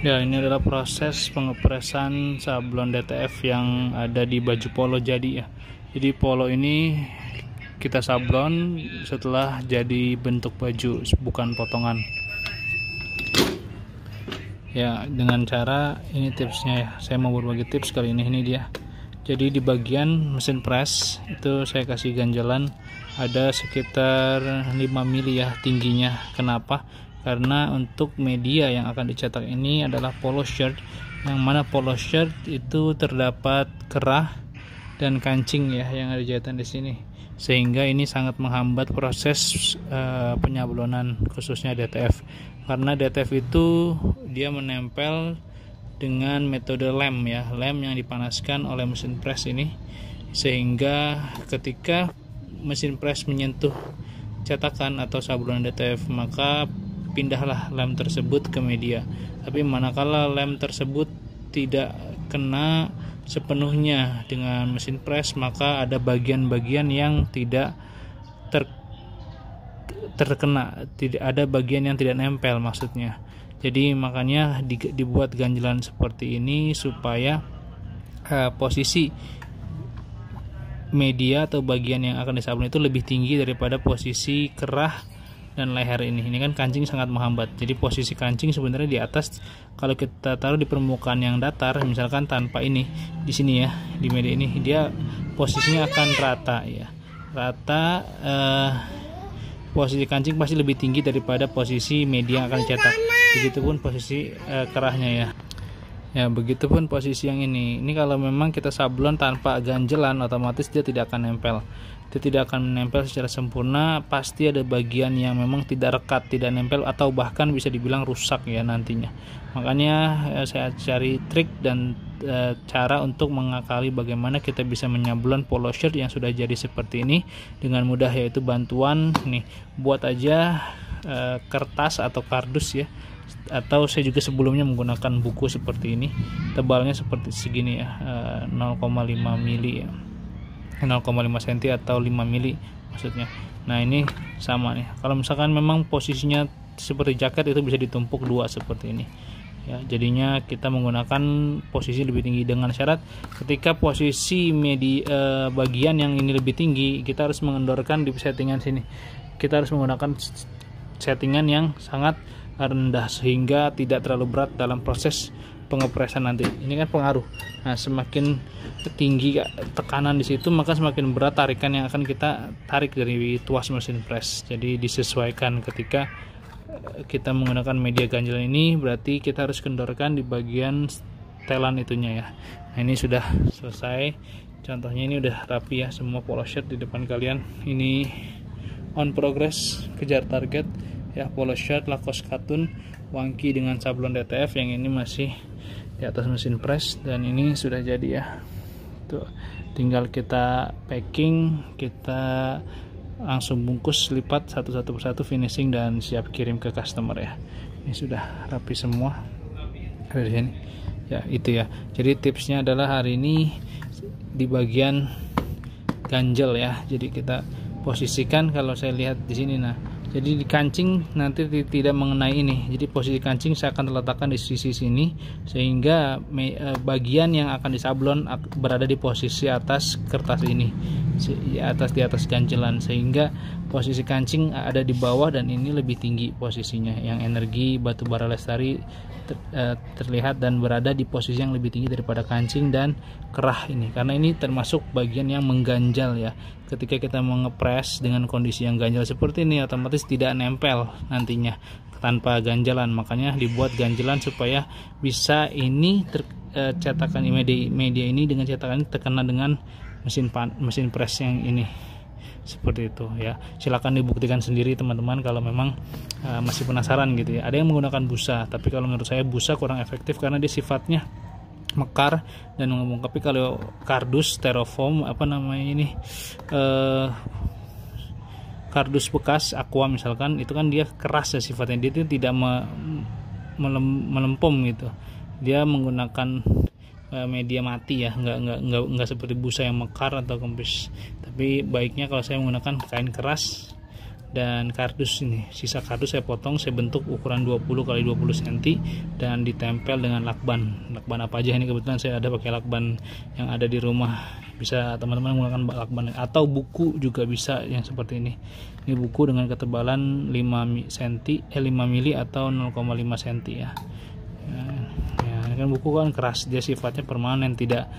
Ya, ini adalah proses pengepresan sablon DTF yang ada di baju polo jadi ya. Jadi polo ini kita sablon setelah jadi bentuk baju, bukan potongan. Ya, dengan cara ini tipsnya ya. Saya mau berbagi tips kali ini dia. Jadi di bagian mesin press itu saya kasih ganjalan ada sekitar 5 mili ya tingginya. Kenapa? Karena untuk media yang akan dicetak ini adalah polo shirt, yang mana polo shirt itu terdapat kerah dan kancing ya yang ada jahitan di sini, sehingga ini sangat menghambat proses penyablonan khususnya DTF, karena DTF itu dia menempel dengan metode lem ya, lem yang dipanaskan oleh mesin press ini, sehingga ketika mesin press menyentuh cetakan atau sablonan DTF maka pindahlah lem tersebut ke media. Tapi manakala lem tersebut tidak kena sepenuhnya dengan mesin press, maka ada bagian-bagian yang tidak terkena, tidak ada bagian yang tidak nempel maksudnya. Jadi makanya dibuat ganjelan seperti ini supaya posisi media atau bagian yang akan disablon itu lebih tinggi daripada posisi kerah dan leher ini. Ini kan kancing sangat menghambat. Jadi posisi kancing sebenarnya di atas. Kalau kita taruh di permukaan yang datar, misalkan tanpa ini di sini ya, di media ini dia posisinya akan rata ya. Rata posisi kancing pasti lebih tinggi daripada posisi media yang akan dicetak. Begitupun posisi kerahnya ya. Ya, begitupun posisi yang ini. Ini kalau memang kita sablon tanpa ganjelan, otomatis dia tidak akan nempel. Dia tidak akan menempel secara sempurna. Pasti ada bagian yang memang tidak rekat, tidak nempel, atau bahkan bisa dibilang rusak ya nantinya. Makanya saya cari trik dan cara untuk mengakali bagaimana kita bisa menyablon polo shirt yang sudah jadi seperti ini dengan mudah, yaitu bantuan nih, buat aja kertas atau kardus ya, atau saya juga sebelumnya menggunakan buku seperti ini, tebalnya seperti segini ya, 0,5 mili ya, 0,5 cm atau 5 mili maksudnya. Nah ini sama nih, kalau misalkan memang posisinya seperti jaket itu bisa ditumpuk dua seperti ini ya, jadinya kita menggunakan posisi lebih tinggi dengan syarat ketika posisi media bagian yang ini lebih tinggi, kita harus mengendorkan di settingan sini, kita harus menggunakan settingan yang sangat rendah sehingga tidak terlalu berat dalam proses pengepresan nanti. Ini kan pengaruh. Nah, semakin tinggi tekanan di situ, maka semakin berat tarikan yang akan kita tarik dari tuas mesin press. Jadi disesuaikan ketika kita menggunakan media ganjelan ini, berarti kita harus kendorkan di bagian setelan itunya ya. Nah, ini sudah selesai. Contohnya ini udah rapi ya, semua polo shirt di depan kalian. Ini on progress, kejar target ya, polo shirt Lacoste Katun Wangki dengan sablon DTF. Yang ini masih di atas mesin press dan ini sudah jadi ya. Tuh, tinggal kita packing, kita langsung bungkus, lipat satu persatu, finishing dan siap kirim ke customer ya. Ini sudah rapi semua dari sini ya, itu ya. Jadi tipsnya adalah hari ini di bagian ganjel ya. Jadi kita posisikan, kalau saya lihat di sini, nah jadi di kancing nanti tidak mengenai ini, jadi posisi kancing saya akan letakkan di sisi sini sehingga bagian yang akan disablon berada di posisi atas kertas ini, di atas ganjelan, sehingga posisi kancing ada di bawah dan ini lebih tinggi posisinya, yang energi batubara lestari terlihat dan berada di posisi yang lebih tinggi daripada kancing dan kerah ini, karena ini termasuk bagian yang mengganjal ya. Ketika kita mengepres dengan kondisi yang ganjal seperti ini, otomatis tidak nempel nantinya tanpa ganjalan. Makanya dibuat ganjalan supaya bisa ini cetakan media ini dengan cetakan ini terkena dengan mesin press yang ini, seperti itu ya. Silakan dibuktikan sendiri teman-teman kalau memang masih penasaran gitu ya. Ada yang menggunakan busa, tapi kalau menurut saya busa kurang efektif karena dia sifatnya mekar dan mengembung. Tapi kalau kardus styrofoam kardus bekas aqua misalkan, itu kan dia keras ya sifatnya, dia itu tidak melempem gitu, dia menggunakan media mati ya, nggak seperti busa yang mekar atau kempis. Tapi baiknya kalau saya menggunakan kain keras dan kardus ini. Sisa kardus saya potong, saya bentuk ukuran 20 x 20 cm dan ditempel dengan lakban. Lakban apa aja ini, kebetulan saya ada pakai lakban yang ada di rumah. Bisa teman-teman menggunakan lakban atau buku juga bisa yang seperti ini. Ini buku dengan ketebalan 5 mili atau 0,5 cm ya. Ya, ini kan buku kan keras, dia sifatnya permanen, tidak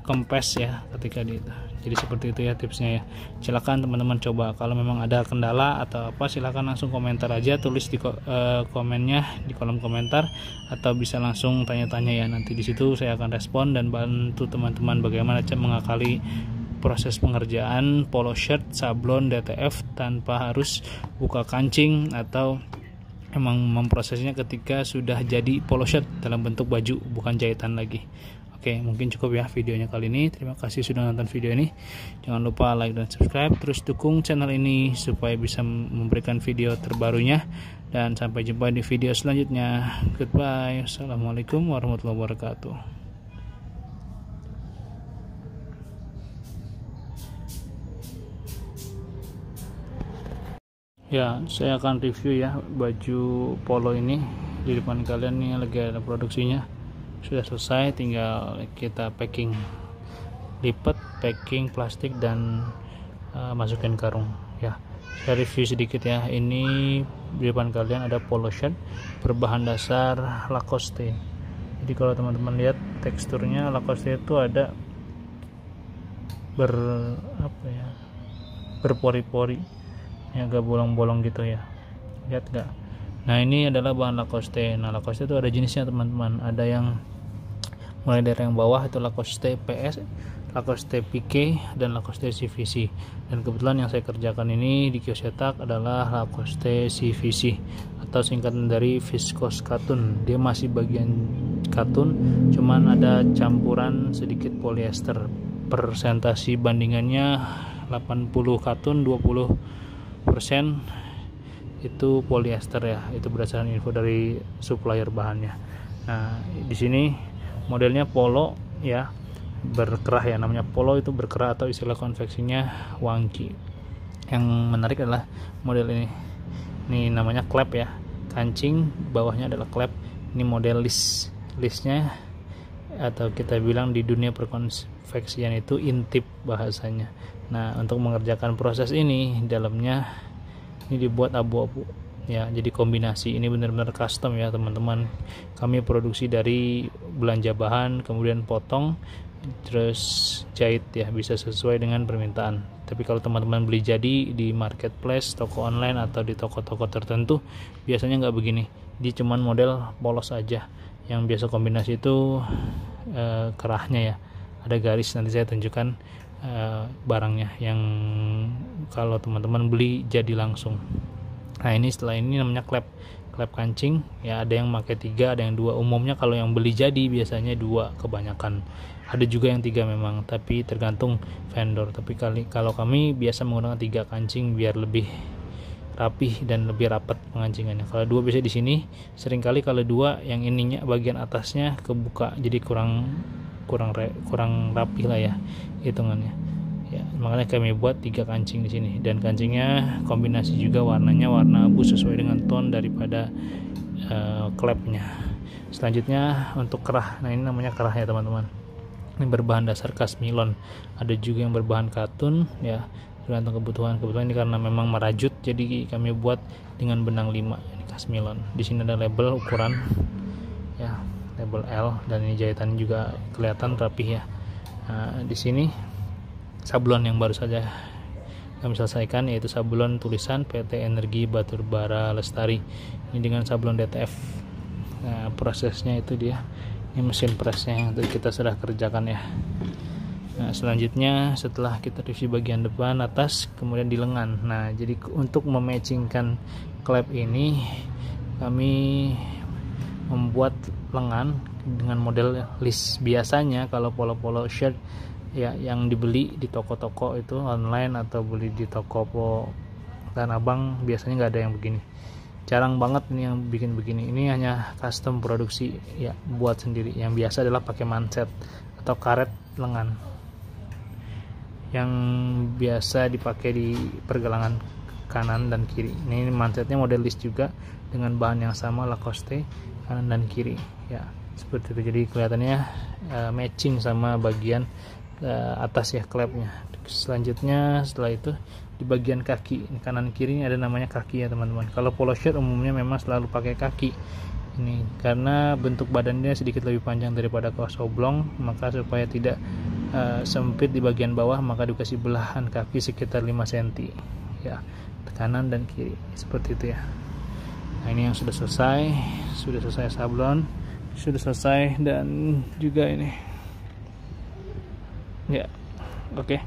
kempes ya ketika di itu. Jadi seperti itu ya tipsnya ya. Silakan teman-teman coba. Kalau memang ada kendala atau apa, silakan langsung komentar aja, tulis di komennya di kolom komentar, atau bisa langsung tanya-tanya ya. Nanti di situ saya akan respon dan bantu teman-teman bagaimana cara mengakali proses pengerjaan polo shirt sablon DTF tanpa harus buka kancing atau emang memprosesnya ketika sudah jadi polo shirt dalam bentuk baju, bukan jahitan lagi. Oke, mungkin cukup ya videonya kali ini. Terima kasih sudah nonton video ini. Jangan lupa like dan subscribe. Terus dukung channel ini supaya bisa memberikan video terbarunya. Dan sampai jumpa di video selanjutnya. Goodbye. Assalamualaikum warahmatullahi wabarakatuh. Ya, saya akan review ya baju polo ini. Di depan kalian nih lagi ada produksinya. Sudah selesai, tinggal kita packing, lipat, packing plastik dan masukin karung ya. Saya review sedikit ya. Ini di depan kalian ada polo shirt berbahan dasar Lacoste. Jadi kalau teman-teman lihat teksturnya Lacoste itu ada berpori-pori ya, agak bolong-bolong gitu ya, lihat nggak? Nah, ini adalah bahan Lacoste. Nah, Lacoste itu ada jenisnya teman-teman. Ada yang mulai dari yang bawah itu Lacoste PS, Lacoste Pique, dan Lacoste CVC. Dan kebetulan yang saya kerjakan ini di kios cetak adalah Lacoste CVC atau singkatan dari viscose cotton. Dia masih bagian katun, cuman ada campuran sedikit polyester. Persentasi bandingannya 80 katun, 20% itu polyester ya. Itu berdasarkan info dari supplier bahannya. Nah, di sini modelnya polo ya, berkerah ya, namanya polo itu berkerah atau istilah konveksinya wangki. Yang menarik adalah model ini namanya klep ya, kancing bawahnya adalah klep. Ini model listnya atau kita bilang di dunia perkonveksian itu intip bahasanya. Nah, untuk mengerjakan proses ini dalamnya ini dibuat abu-abu ya, jadi kombinasi. Ini benar-benar custom ya teman-teman. Kami produksi dari belanja bahan, kemudian potong, terus jahit ya, bisa sesuai dengan permintaan. Tapi kalau teman-teman beli jadi di marketplace, toko online atau di toko-toko tertentu, biasanya nggak begini. Dia cuman model polos aja. Yang biasa kombinasi itu kerahnya ya, ada garis. Nanti saya tunjukkan barangnya yang kalau teman-teman beli jadi langsung. Nah, ini setelah ini namanya klep kancing ya. Ada yang pakai 3, ada yang 2. Umumnya kalau yang beli jadi biasanya 2 kebanyakan. Ada juga yang 3 memang, tapi tergantung vendor. Tapi kalau kami biasa menggunakan 3 kancing biar lebih rapih dan lebih rapat pengancingannya. Kalau 2 biasa di sini, seringkali kalau 2 yang ininya bagian atasnya kebuka, jadi kurang rapih lah ya hitungannya ya. Makanya kami buat 3 kancing di sini, dan kancingnya kombinasi juga warnanya warna abu sesuai dengan tone daripada klepnya. Selanjutnya untuk kerah. Nah, ini namanya kerah ya teman-teman. Ini berbahan dasar kasmilon. Ada juga yang berbahan katun ya, tergantung kebutuhan. Kebetulan ini karena memang merajut, jadi kami buat dengan benang 5. Ini kasmilon. Di sini ada label ukuran ya, label L, dan ini jahitan juga kelihatan rapih ya. Nah, di sini sablon yang baru saja kami selesaikan, yaitu sablon tulisan PT Energi Batubara Lestari. Ini dengan sablon DTF. Nah, prosesnya itu dia. Ini mesin presnya yang kita sudah kerjakan ya. Nah, selanjutnya setelah kita review bagian depan, atas, kemudian di lengan. Nah, jadi untuk mematchingkan klep ini, kami membuat lengan dengan model list. Biasanya kalau polo-polo shirt ya yang dibeli di toko-toko itu online atau beli di toko dan abang, biasanya nggak ada yang begini. Jarang banget ini yang bikin begini. Ini hanya custom produksi ya, buat sendiri. Yang biasa adalah pakai manset atau karet lengan yang biasa dipakai di pergelangan kanan dan kiri. Ini mansetnya model list juga dengan bahan yang sama, Lacoste, kanan dan kiri ya, seperti itu. Jadi kelihatannya matching sama bagian atas ya, klepnya. Selanjutnya setelah itu di bagian kaki, ini kanan kiri ada namanya kaki ya teman-teman. Kalau polo shirt umumnya memang selalu pakai kaki ini, karena bentuk badannya sedikit lebih panjang daripada kaos oblong, maka supaya tidak sempit di bagian bawah, maka dikasih belahan kaki sekitar 5 cm ya, kanan dan kiri seperti itu ya. Nah, ini yang sudah selesai sablon, sudah selesai, dan juga ini ya, oke.